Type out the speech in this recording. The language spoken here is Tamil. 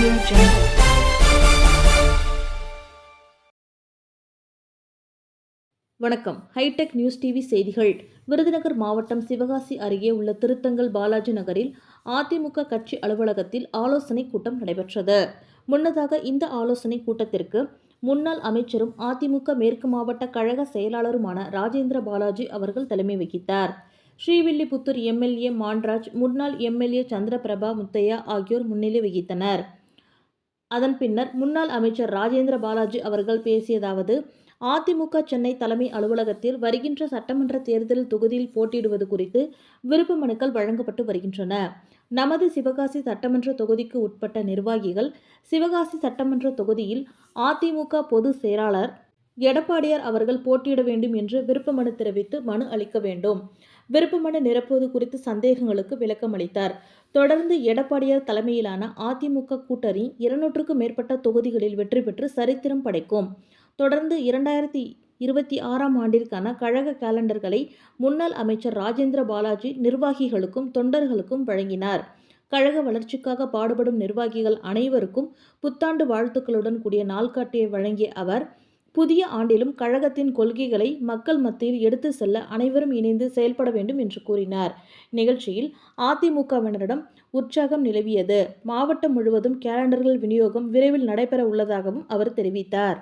Audio Jungle. வணக்கம். ஹைடெக் நியூஸ் டிவி செய்திகள். விருதுநகர் மாவட்டம் சிவகாசி அருகே உள்ள திருத்தங்கல் பாலாஜி நகரில் அதிமுக கட்சி அலுவலகத்தில் ஆலோசனை கூட்டம் நடைபெற்றது. முன்னதாக இந்த ஆலோசனை கூட்டத்திற்கு முன்னாள் அமைச்சரும் அதிமுக மேற்கு மாவட்ட கழக செயலாளருமான ராஜேந்திர பாலாஜி அவர்கள் தலைமை வகித்தார். ஸ்ரீவில்லிபுத்தூர் எம்எல்ஏ மான்ராஜ், முன்னாள் எம்எல்ஏ சந்திரபிரபா முத்தையா ஆகியோர் முன்னிலை வகித்தனர். அதன் பின்னர் முன்னாள் அமைச்சர் ராஜேந்திர பாலாஜி அவர்கள் பேசியதாவது: அதிமுக சென்னை தலைமை அலுவலகத்தில் வருகின்ற சட்டமன்ற தேர்தல் தொகுதியில் போட்டியிடுவது குறித்து விருப்ப மனுக்கள் வழங்கப்பட்டு வருகின்றன. நமது சிவகாசி சட்டமன்ற தொகுதிக்கு உட்பட்ட நிர்வாகிகள் சிவகாசி சட்டமன்ற தொகுதியில் அதிமுக பொதுச் செயலாளர் எடப்பாடியார் அவர்கள் போட்டியிட வேண்டும் என்று விருப்ப மனு தெரிவித்து மனு அளிக்க வேண்டும். விருப்ப மனு நிரப்புவது குறித்து சந்தேகங்களுக்கு விளக்கம் அளித்தார். தொடர்ந்து எடப்பாடியார் தலைமையிலான அதிமுக கூட்டணி 200க்கும் மேற்பட்ட தொகுதிகளில் வெற்றி பெற்று சரித்திரம் படைக்கும். தொடர்ந்து 2026ஆம் ஆண்டிற்கான கழக காலண்டர்களை முன்னாள் அமைச்சர் ராஜேந்திர பாலாஜி நிர்வாகிகளுக்கும் தொண்டர்களுக்கும் வழங்கினார். கழக வளர்ச்சிக்காக பாடுபடும் நிர்வாகிகள் அனைவருக்கும் புத்தாண்டு வாழ்த்துக்களுடன் கூடிய நாள்காட்டியை வழங்கிய அவர், புதிய ஆண்டிலும் கழகத்தின் கொள்கைகளை மக்கள் மத்தியில் எடுத்து செல்ல அனைவரும் இணைந்து செயல்பட வேண்டும் என்று கூறினார். நிகழ்ச்சியில் அதிமுகவினரிடம் உற்சாகம் நிலவியது. மாவட்டம் முழுவதும் கேலண்டர்கள் விநியோகம் விரைவில் நடைபெற உள்ளதாகவும் அவர் தெரிவித்தார்.